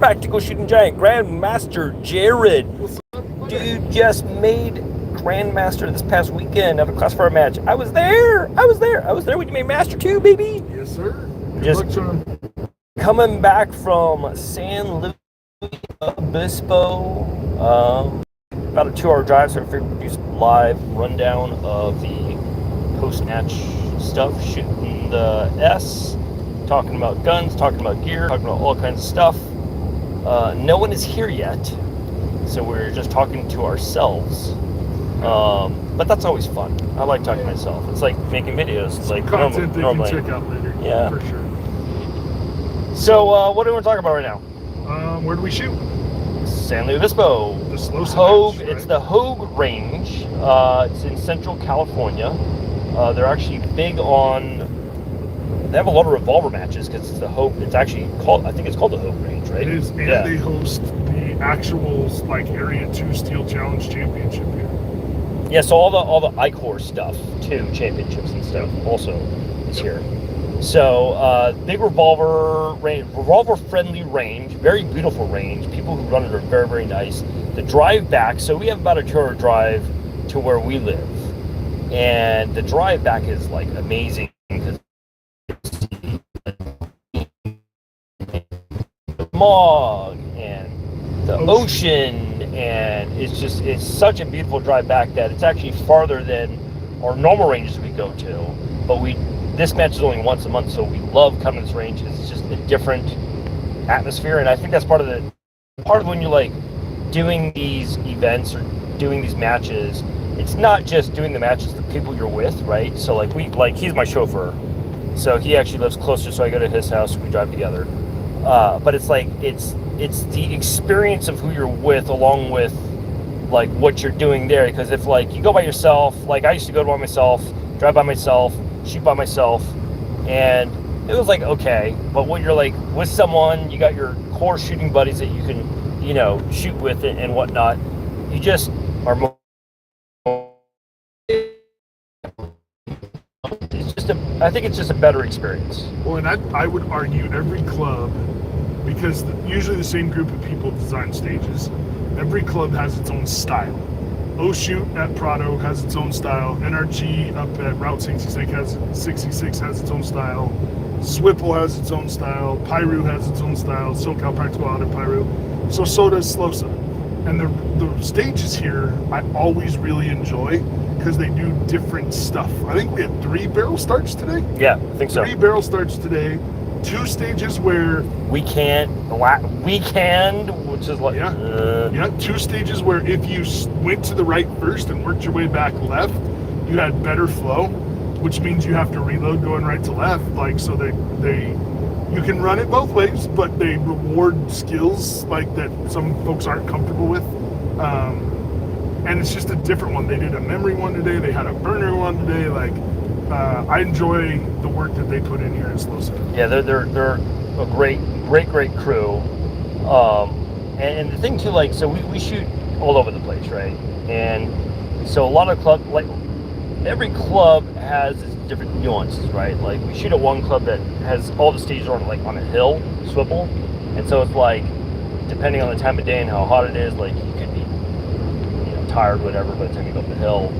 Practical Shooting Giant Grandmaster Jared. What's up, buddy? Dude just made Grandmaster this past weekend of a classifier match. I was there when you made Master 2, baby. Yes, sir. Good Just luck, John. coming back from San Luis Obispo. About a 2-hour drive, so I figured we'd do some live rundown of the post-match stuff, shooting the S, talking about guns, talking about gear, talking about all kinds of stuff. No one is here yet, so we're just talking to ourselves. But that's always fun. I like talking to myself. It's like making videos. It's like Content they normally. can check out later. Yeah. For sure. So, what do we want to talk about right now? Where do we shoot? San Luis Obispo. The slow Hogue. match, It's right? the Hogue Range. It's in Central California. They're actually big on. They have a lot of revolver matches because it's the Hogue. It's actually called. I think it's called the Hogue Range, right? It is, and Yeah. they host the actual like Area 2 Steel Challenge Championship here. Yeah. So all the ICOR stuff too, championships and stuff also is here. So big revolver range, revolver friendly range, very beautiful range. People who run it are very, very nice. The drive back, so we have about a 2-hour drive to where we live, and the drive back is like amazing because smog and the ocean, and it's such a beautiful drive back that it's actually farther than our normal ranges we go to. But this match is only once a month, so we love coming to this range because it's just a different atmosphere, and I think that's part of when you're like doing these events or doing these matches. It's not just doing the matches, the people you're with, right? So like he's my chauffeur, so he actually lives closer, so I go to his house, we drive together. But it's like it's the experience of who you're with along with like what you're doing there, because if like you go by yourself, like I used to go by myself, drive by myself, shoot by myself, and it was like okay, but when you're like with someone, you got your core shooting buddies that you can shoot with it and whatnot, you just are more. I think it's just a better experience. Well, and I would argue every club, because usually the same group of people design stages, every club has its own style. O-Shoot at Prado has its own style. NRG up at Route 66 has its own style. Swipple has its own style. Pyru has its own style. SoCal Practical out at Pyru. So does Slosa. And the stages here I always really enjoy because they do different stuff. I think we had 3 barrel starts today. Yeah, I think so. 3 barrel starts today. 2 stages where weekend, which is like 2 stages where if you went to the right first and worked your way back left, you had better flow, which means you have to reload going right to left. Like so, you can run it both ways, but they reward skills like that some folks aren't comfortable with. And it's just a different one. They did a memory one today. They had a burner one today. Like, I enjoy the work that they put in here at Slosa. Yeah, they're a great crew. And the thing too, like, so we shoot all over the place, right? And so a lot of clubs, like every club has its different nuances, right? Like we shoot at one club that has all the stages on on a hill, Swipple, and so it's like depending on the time of day and how hot it is, like you could be tired, whatever, by the time you go up the hill.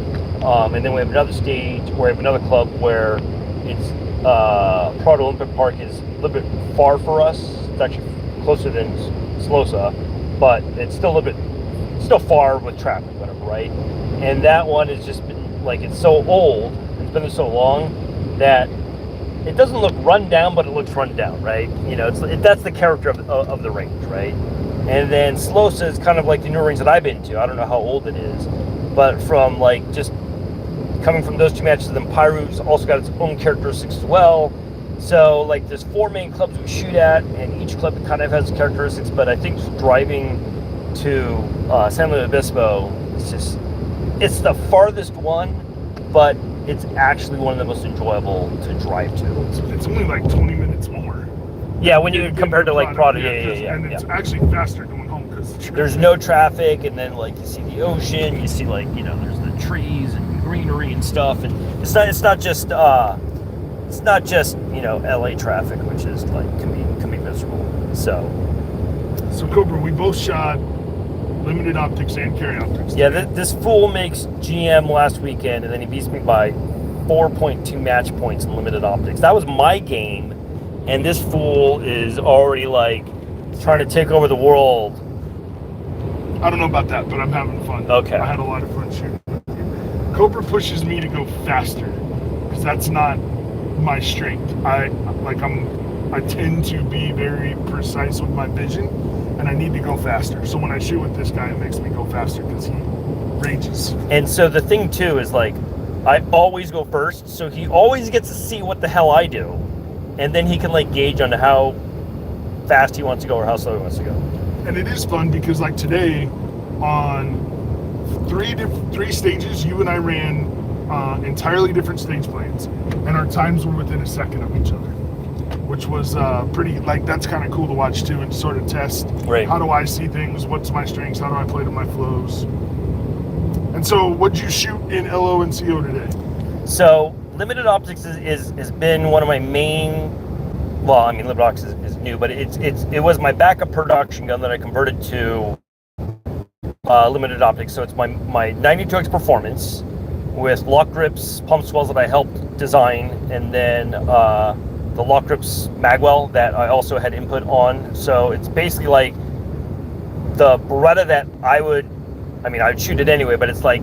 And then we have another stage, or we have another club where it's Prado Olympic Park is a little bit far for us. It's actually closer than Slosa, but it's still still far with traffic, whatever, right? And that one has just been like, it's so old, it's been there so long that it doesn't look run down, but it looks run down, right? That's the character of the range, right? And then Slosa is kind of like the newer range that I've been to. I don't know how old it is, but from like just coming from those 2 matches, then Pyru's also got its own characteristics as well. So like there's 4 main clubs we shoot at, and each club kind of has characteristics. But I think driving to San Luis Obispo, it's the farthest one, but it's actually one of the most enjoyable to drive to. It's only like 20 minutes more. Yeah, when you compare to like Prado, yeah. And it's actually faster going home because there's no traffic, and then like you see the ocean, you see like there's the trees and greenery and stuff, and it's not just LA traffic, which is like can be miserable. So So Cobra, we both shot limited optics and carry optics. Yeah, this fool makes GM last weekend, and then he beats me by 4.2 match points in limited optics. That was my game, and this fool is already like trying to take over the world. I don't know about that, but I'm having fun. Okay. I had a lot of fun shooting. Cobra pushes me to go faster because that's not my strength. I tend to be very precise with my vision, and I need to go faster. So when I shoot with this guy, it makes me go faster because he rages. And so the thing too is like, I always go first, so he always gets to see what the hell I do, and then he can like gauge on how fast he wants to go or how slow he wants to go. And it is fun because like today, on three stages, you and I ran entirely different stage planes, and our times were within a second of each other, which was pretty, like, that's kind of cool to watch too, and sort of test, right, how do I see things, what's my strengths, how do I play to my flows. And so what'd you shoot in LO and CO today? So limited optics has been one of my main, well, I mean, limited optics is new, but it was my backup production gun that I converted to limited optics. So it's my 92X Performance with lock grips, pump swells that I helped design, and then the lock grips magwell that I also had input on. So it's basically like the Beretta that I'd shoot it anyway, but it's like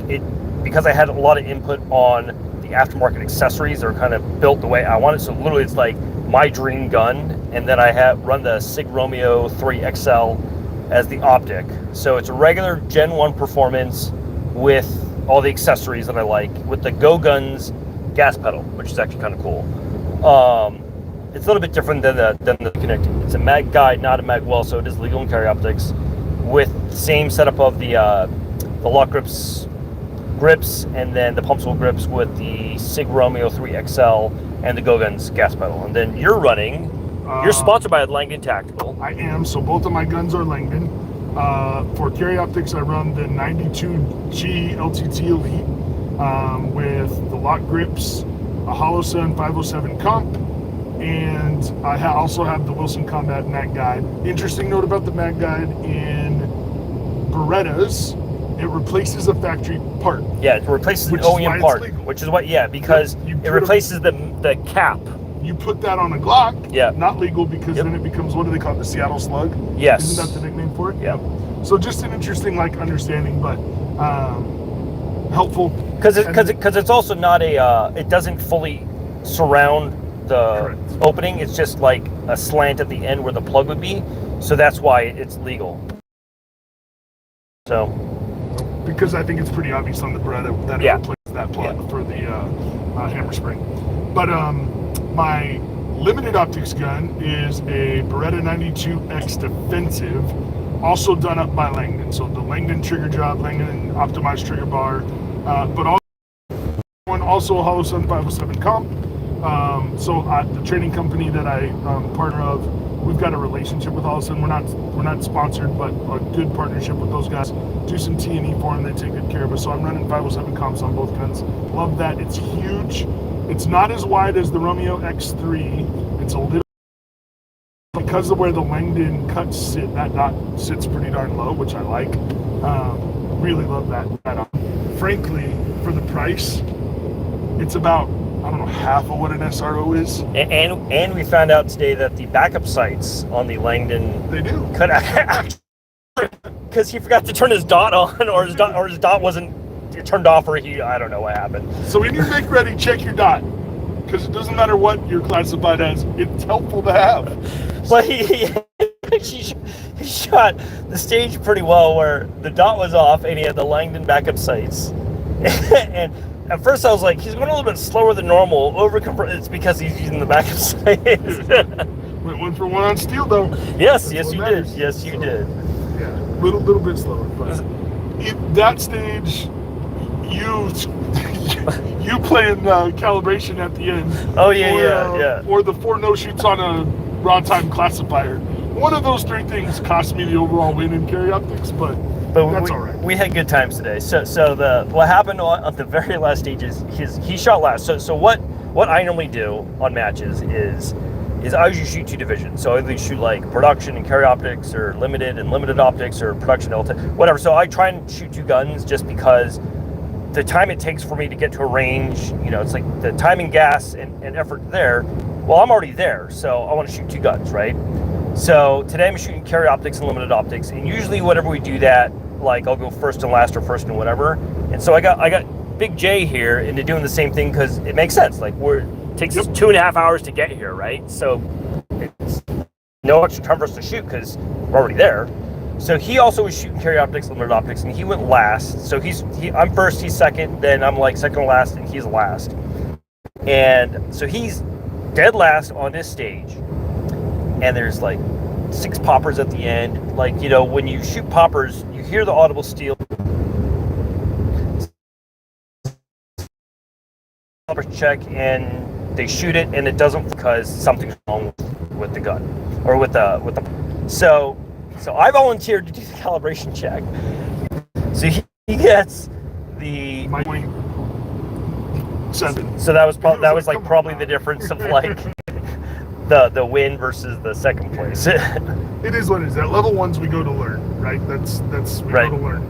because I had a lot of input on the aftermarket accessories that are kind of built the way I want it. So literally it's like my dream gun, and then I have run the Sig Romeo 3 XL as the optic. So it's a regular Gen 1 Performance with all the accessories that I like, with the Go Guns gas pedal, which is actually kind of cool. It's a little bit different than the connecting. It's a mag guide, not a mag well, so it is legal in carry optics, with the same setup of the lock grips, and then the pump swell grips with the Sig Romeo 3 XL and the Go Guns gas pedal. And then you're sponsored by Langdon Tactical. I am, so both of my guns are Langdon. For carry optics, I run the 92G LTT Elite with the lock grips, a Holosun 507 comp, and I also have the Wilson Combat mag guide. Interesting note about the mag guide: in Berettas, it replaces a factory part. Yeah, it replaces an OEM part, which is what, because it replaces the cap. You put that on a Glock, yeah, not legal, because then it becomes, what do they call it, the Seattle Slug? Yes. Isn't that the nickname for it? Yeah. So just an interesting understanding, but helpful. Because it's also not it doesn't fully surround the Correct. opening. It's just like a slant at the end where the plug would be. So that's why it's legal. So. Because I think it's pretty obvious on the Beretta that it replaces that plug for the hammer spring. But my limited optics gun is a Beretta 92X Defensive, also done up by Langdon. So the Langdon trigger job, Langdon optimized trigger bar, but also a Holosun 507 comp. So the trading company that I'm partner of, we've got a relationship with Holosun. We're not sponsored, but a good partnership with those guys. Do some T&E for them. They take good care of us. So I'm running 507 comps on both guns. Love that. It's huge. It's not as wide as the Romeo X3. It's a little, because of where the Langdon cuts sit, that dot sits pretty darn low, which I like. Really love that. Frankly, for the price, it's about, I don't know, half of what an SRO is. And we found out today that the backup sights on the Langdon, they do, could actually, because he forgot to turn his dot on, or his dot wasn't turned off, or I don't know what happened. So when you make ready, check your dot, because it doesn't matter what you're classified as, it's helpful to have. But he shot the stage pretty well, where the dot was off and he had the Langdon backup sights. And at first I was like, he's going a little bit slower than normal. It's because he's using the backup sights. Went 1 for 1 on steel though. Yes, you did. Yes, you did. Yeah, little bit slower, but that stage, you playing calibration at the end. Oh yeah. Or the 4 no shoots on a raw time classifier. One of those 3 things cost me the overall win in carry optics, but that's all right. We had good times today. So what happened on the very last stage is he shot last. So what I normally do on matches is is I usually shoot 2 divisions. So I either shoot like production and carry optics, or limited and limited optics, or production whatever. So I try and shoot 2 guns just because the time it takes for me to get to a range, it's like the time and gas and effort there. Well, I'm already there, so I want to shoot 2 guns, right? So today I'm shooting carry optics and limited optics, and usually whenever we do that, like I'll go first and last or first and whatever. And so I got Big J here into doing the same thing because it makes sense. Like it takes us 2.5 hours to get here, right? So it's no extra time for us to shoot because we're already there. So he also was shooting carry optics, limited optics, and he went last. So I'm first, he's second, then I'm like second to last, and he's last. And so he's dead last on this stage. And there's like 6 poppers at the end. Like, when you shoot poppers, you hear the audible steel. Check, and they shoot it, and it doesn't because something's wrong with the gun or with the. So I volunteered to do the calibration check. So he gets the. My point 7. So that was probably the difference of like the win versus the second place. It is what it is. At level 1s we go to learn, right? That's we right. Go to learn.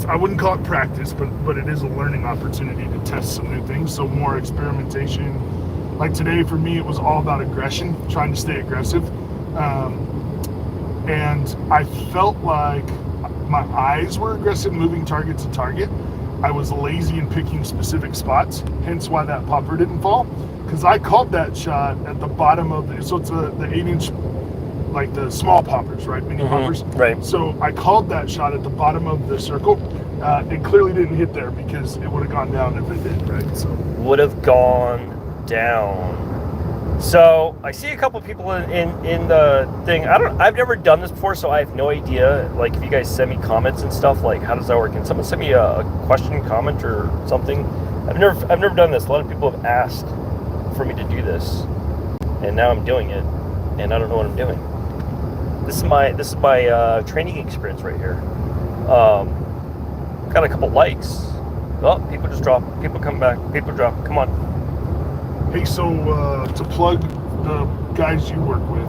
I wouldn't call it practice, but it is a learning opportunity to test some new things. So more experimentation. Like today for me, it was all about aggression, trying to stay aggressive. And I felt like my eyes were aggressive, moving target to target. I was lazy in picking specific spots, hence why that popper didn't fall. Because I called that shot at the bottom of so it's the 8-inch, like the small poppers, right? Mini poppers. Right. So I called that shot at the bottom of the circle. It clearly didn't hit there because it would have gone down if it did, right? So would have gone down. So I see a couple people in the thing. I've never done this before, so I have no idea. Like, if you guys send me comments and stuff, like, how does that work? Can someone send me a question, comment, or something? I've never done this. A lot of people have asked for me to do this, and now I'm doing it, and I don't know what I'm doing. This is my training experience right here. Got a couple likes. Oh, people just drop. People come back. People drop. Come on. Hey, so to plug the guys you work with,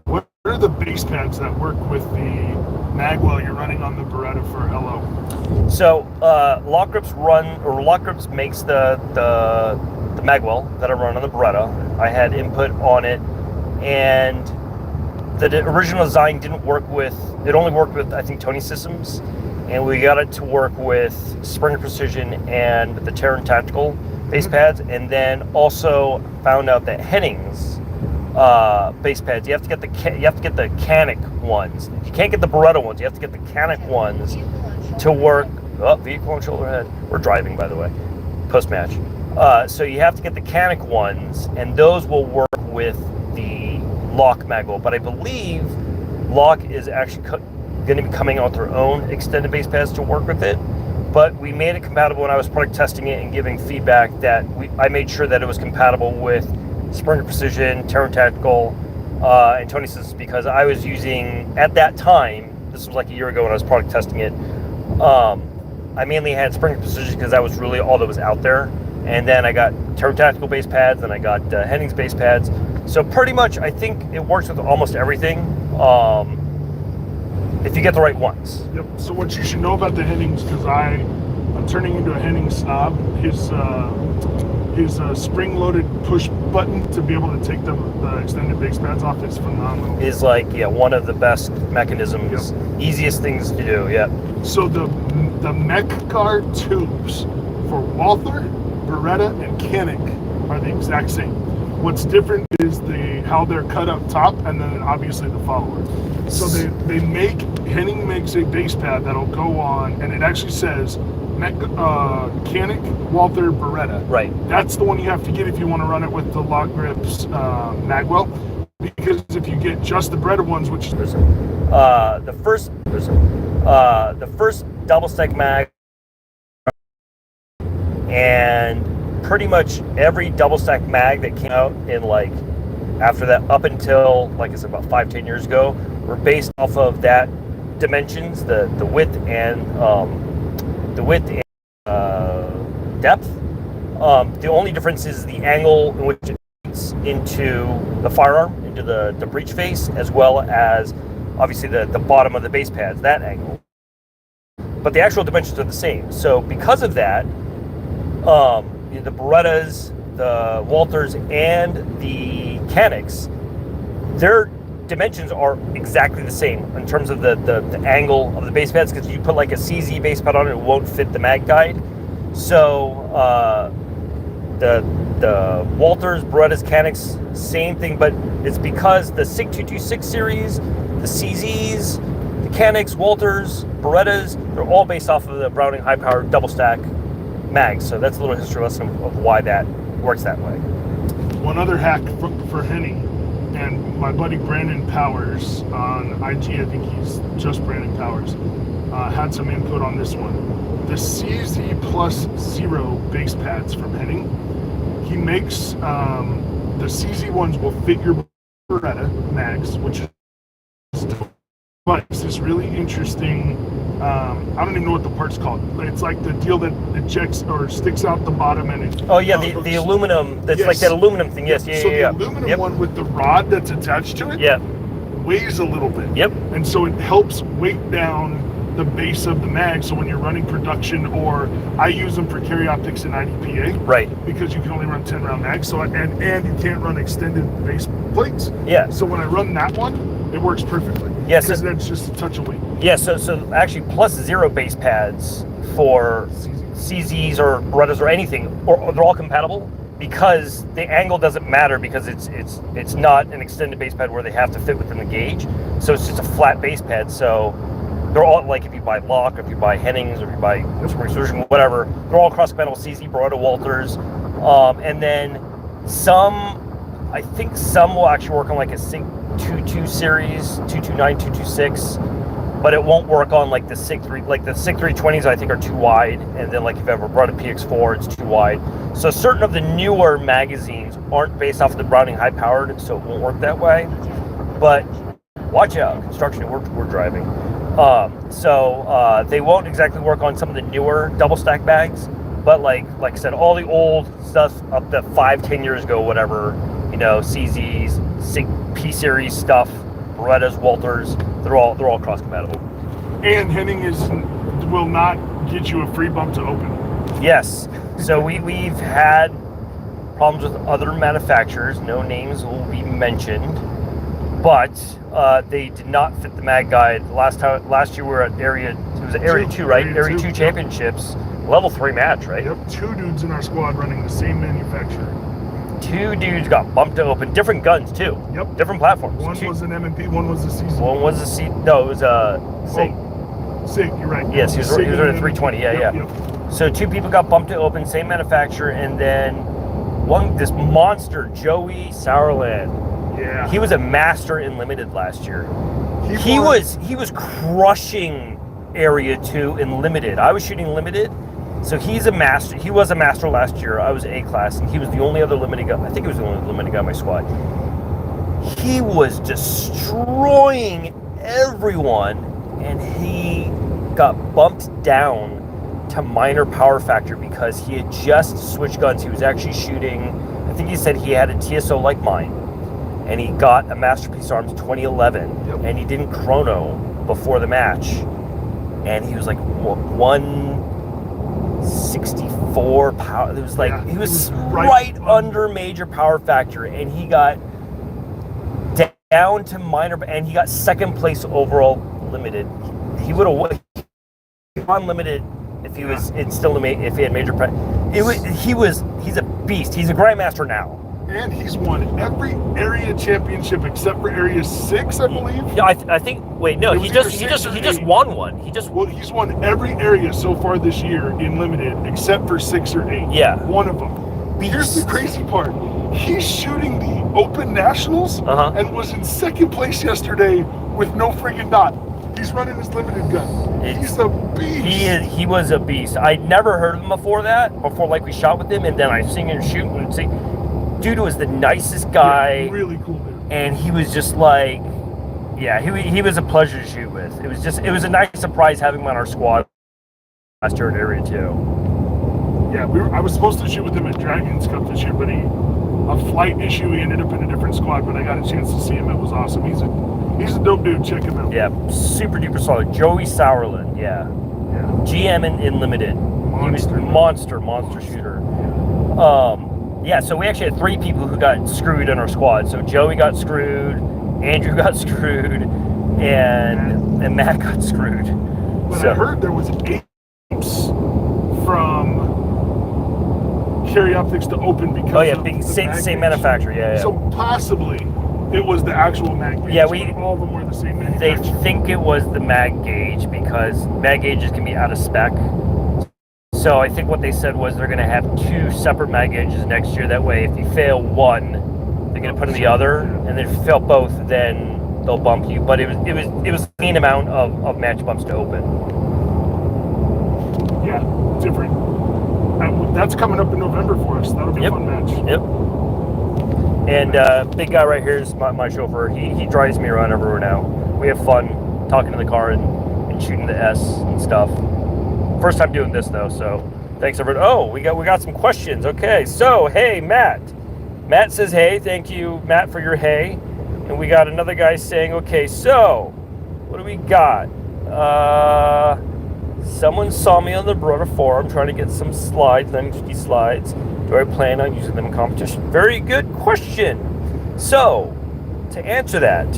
what are the base pads that work with the Magwell you're running on the Beretta for LO? So Lock Grips makes the Magwell that I run on the Beretta. I had input on it, and the original design didn't work with. It only worked with, I think, Tony Systems, and we got it to work with Springer Precision and the Terran Tactical base pads, and then also found out that Henning's base pads, you have to get the Canik ones. You can't get the Beretta ones. You have to get the Canik ones to work. Oh, vehicle on shoulder head. We're driving, by the way, post match. So you have to get the Canik ones, and those will work with the Lock Magwell. But I believe Lock is actually going to be coming out with their own extended base pads to work with it. But we made it compatible when I was product testing it and giving feedback that I made sure that it was compatible with Springer Precision, Terran Tactical, and Tony Systems, because I was using, at that time, this was like a year ago when I was product testing it, I mainly had Springer Precision because that was really all that was out there. And then I got Terran Tactical base pads, and I got Henning's base pads. So pretty much, I think it works with almost everything. If you get the right ones. Yep. So what you should know about the Hennings, because I'm turning into a Henning snob. His spring-loaded push button to be able to take the extended base pads off is phenomenal. Is like one of the best mechanisms, easiest things to do. Yeah. So the mech guard tubes for Walther, Beretta, and Canik are the exact same. What's different is how they're cut up top, and then obviously the follower. So Henning makes a base pad that'll go on, and it actually says Canik, Walther, Beretta. Right. That's the one you have to get if you want to run it with the Lock Grips Magwell. Because if you get just the Beretta ones, which the first double stack mag, and pretty much every double stack mag that came out in after that, up until I said about 5-10 years ago, were based off of that dimensions, the width and depth. The only difference is the angle in which it fits into the firearm, into the breech face, as well as obviously the bottom of the base pads, that angle. But the actual dimensions are the same. So because of that, the Berettas, the Walthers, and the Canics, their dimensions are exactly the same in terms of the angle of the base pads, because you put like a CZ base pad on it, it won't fit the mag guide. So the Walthers, Berettas, Canics, same thing, but it's because the SIG 226 series, the CZs, the Canics, Walthers, Berettas, they're all based off of the Browning high-powered double-stack mags. So that's a little history lesson of why that works that way. One other hack for Henning, and my buddy Brandon Powers on IG, I think he's just Brandon Powers, had some input on this one. The CZ Plus Zero base pads from Henning, he makes the CZ ones will fit your Beretta mags, which is but it's this really interesting, I don't even know what the part's called. It's like the deal that ejects or sticks out the bottom and it... Oh yeah, the aluminum, that's yes. Like that aluminum thing, yes, yeah, so yeah. So the aluminum one with the rod that's attached to it weighs a little bit. Yep. And so it helps weight down the base of the mag, so when you're running production, or I use them for carry optics and IDPA. Right. Because you can only run 10 round mags, so and you can't run extended base plates. Yeah. So when I run that one, it works perfectly. Yes. Because that's just a touch of weight. Yeah, so actually Plus Zero base pads for CZs or Berettas or anything, or they're all compatible, because the angle doesn't matter, because it's not an extended base pad where they have to fit within the gauge. So it's just a flat base pad. So they're all, like if you buy Lock, or if you buy Hennings, or if you buy Extrusion, whatever, they're all cross-compatible CZ, Beretta, Walthers. And then I think some will actually work on like a SIG 22 series, 229, 226, but it won't work on like the SIG 3, like the SIG 320s I think are too wide, and then like if you have a Beretta PX4, it's too wide. So certain of the newer magazines aren't based off of the Browning high powered, so it won't work that way. But watch out, construction we're driving. So they won't exactly work on some of the newer double stack bags, but like I said, all the old stuff up to 5-10 years ago, whatever, CZs, SIG P series stuff, Berettas, Walthers, they're all cross compatible. And Henning will not get you a free bump to open. Yes. So we've had problems with other manufacturers. No names will be mentioned, but they did not fit the mag guide. Last year we were at Area 2, right? Area 2 Championships, level 3 match, right? Yep, 2 dudes in our squad running the same manufacturer. 2 dudes got bumped to open, different guns too. Yep. Different platforms. One was an M&P, one was a CZ. One was a C. No, it was a SIG. SIG, you're right. Yes, he was running a 320. Yeah. Yep. So 2 people got bumped to open, same manufacturer, and then this monster, Joey Sauerland. Yeah. He was a master in limited last year. He was crushing Area 2 in limited. I was shooting limited, so he's a master. He was a master last year. I was A class, and he was the only other limited guy. I think he was the only limited guy in my squad. He was destroying everyone, and he got bumped down to minor power factor because he had just switched guns. He was actually shooting, I think he said he had a TSO like mine, and he got a Masterpiece Arms 2011, and he didn't chrono before the match, and he was like 164 power. It was like he was right under major power factor, and he got down to minor, and he got second place overall limited. He would have won limited if he was if he had major he's a beast. He's a grandmaster now. And he's won every area championship except for Area 6, I believe. Yeah, I think. Wait, no, he just won one. He's won every area so far this year in limited except for 6 or 8. Yeah, one of them. Here's the crazy part: he's shooting the Open Nationals and was in second place yesterday with no friggin' dot. He's running his limited gun. He's a beast. He was a beast. I'd never heard of him before like we shot with him, and then I seen him shoot and see. Dude was the nicest guy. Yeah, really cool dude. And he was just like, he was a pleasure to shoot with. It was a nice surprise having him on our squad last year in Area 2. Yeah, I was supposed to shoot with him at Dragons Cup this year, but he a flight issue. He ended up in a different squad, but I got a chance to see him. It was awesome. He's a dope dude. Check him out. Yeah, super duper solid. Joey Sauerland, yeah. GM in Limited. Monster shooter. Yeah, so we actually had 3 people who got screwed in our squad. So Joey got screwed, Andrew got screwed, and Matt got screwed. But so, I heard there was 8 from Carry Optics to open because of same manufacturer, yeah. So possibly it was the actual mag gauge. Yeah, all of them were the same they manufacturer. think it was the mag gauge because mag gauges can be out of spec. So I think what they said was they're going to have 2 separate mag gauges next year. That way, if you fail one, they're going to put in the other, and if you fail both, then they'll bump you. But it was a clean amount of match bumps to open. Yeah, different. That's coming up in November for us. That'll be a fun match. Yep. And big guy right here is my chauffeur. He drives me around everywhere now. We have fun talking to the car and shooting the S and stuff. First time doing this though, so thanks everyone. Oh, we got some questions. Okay, so hey Matt. Matt says hey, thank you Matt for your hey. And we got another guy saying, okay, so what do we got? Someone saw me on the Broder forum trying to get some slides, 950 slides. Do I plan on using them in competition? Very good question. So to answer that,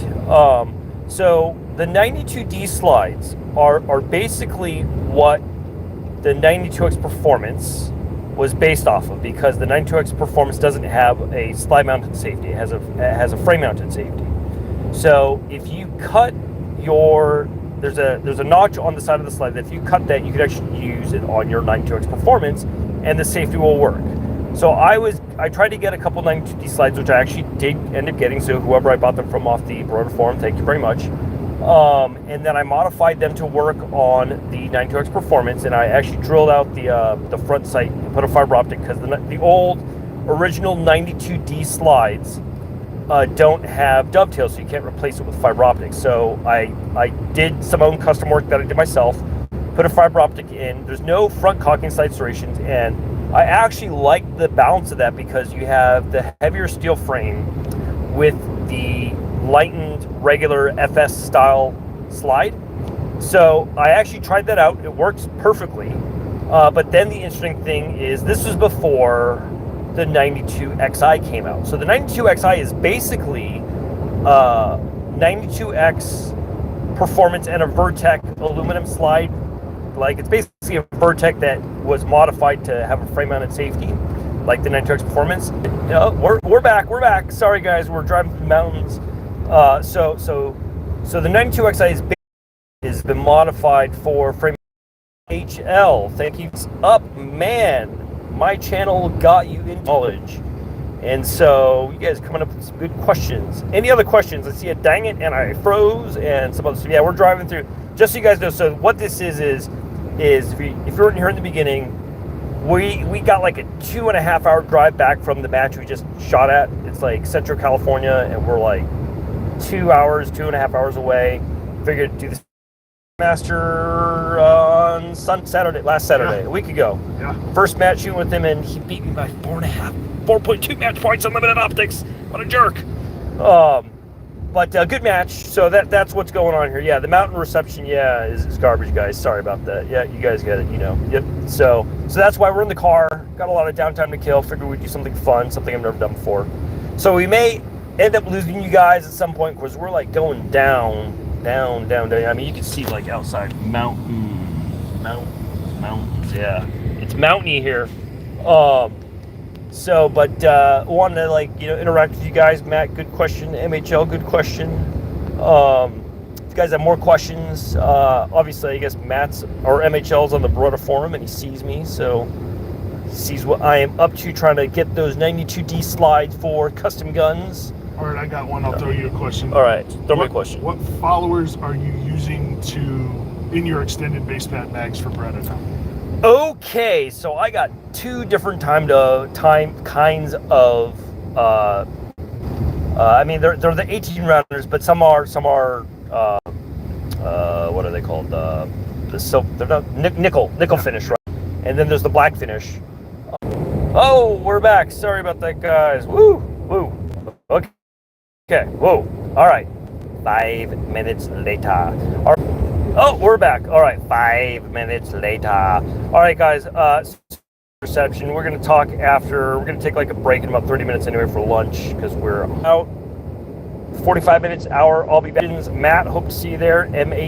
so the 92D slides are basically what the 92X Performance was based off of, because the 92X Performance doesn't have a slide mounted safety. It has a frame mounted safety. So if you cut there's a notch on the side of the slide that if you cut that, you could actually use it on your 92X Performance and the safety will work. So I tried to get a couple 92D slides, which I actually did end up getting. So whoever I bought them from off the Broder forum, thank you very much. And then I modified them to work on the 92X Performance, and I actually drilled out the front sight and put a fiber optic, because the old original 92D slides don't have dovetails, so you can't replace it with fiber optics. So I did some own custom work that I did myself, put a fiber optic in. There's no front cocking side serrations, and I actually like the balance of that because you have the heavier steel frame with the lightened regular FS style slide. So I actually tried that out. It works perfectly. But then the interesting thing is this was before the 92XI came out. So the 92XI is basically 92X Performance and a Vertec aluminum slide. Like, it's basically a Vertec that was modified to have a frame mounted safety, like the 92X Performance. We're back. Sorry guys, we're driving through the mountains. So the 92XI has been modified for frame HL. Thank you. Up, man. My channel got you in knowledge. And so you guys are coming up with some good questions. Any other questions? I see a dang it, and I froze, and some other stuff. Yeah, we're driving through. Just so you guys know, so what this is if you weren't here in the beginning, we got like a 2.5 hour drive back from the match we just shot at. It's like Central California, and we're like 2.5 hours away. Figured to do this master on last Saturday, a week ago. Yeah. First match shooting with him, and he beat me by 4.2 match points on limited optics. What a jerk. But good match. So that's what's going on here. Yeah, the mountain reception, is garbage, guys. Sorry about that. Yeah, you guys get it, Yep. So that's why we're in the car. Got a lot of downtime to kill. Figured we'd do something fun, something I've never done before. So we may end up losing you guys at some point, because we're like going down. I mean, you can see like outside mountains. Yeah, it's mountainy here. Wanted to interact with you guys. Matt, good question. MHL, good question. If you guys have more questions, obviously I guess MHL's on the Broder forum, and he sees me, so he sees what I am up to, trying to get those 92D slides for custom guns. All right, I got one. I'll throw you a question. All right, throw me a question. What followers are you using in your extended base pad mags for Beretta now? Okay, so I got 2 different kinds of. I mean, they're the 18 rounders, but some are what are they called? They're not nickel finish, right? And then there's the black finish. Oh, we're back. Sorry about that, guys. Woo, woo. Okay. Whoa. All right. 5 minutes later. All right. Oh, we're back. All right. 5 minutes later. All right, guys. Reception. We're going to talk after. We're going to take like a break in about 30 minutes anyway for lunch because we're out. 45 minutes, hour. I'll be back. Matt, hope to see you there.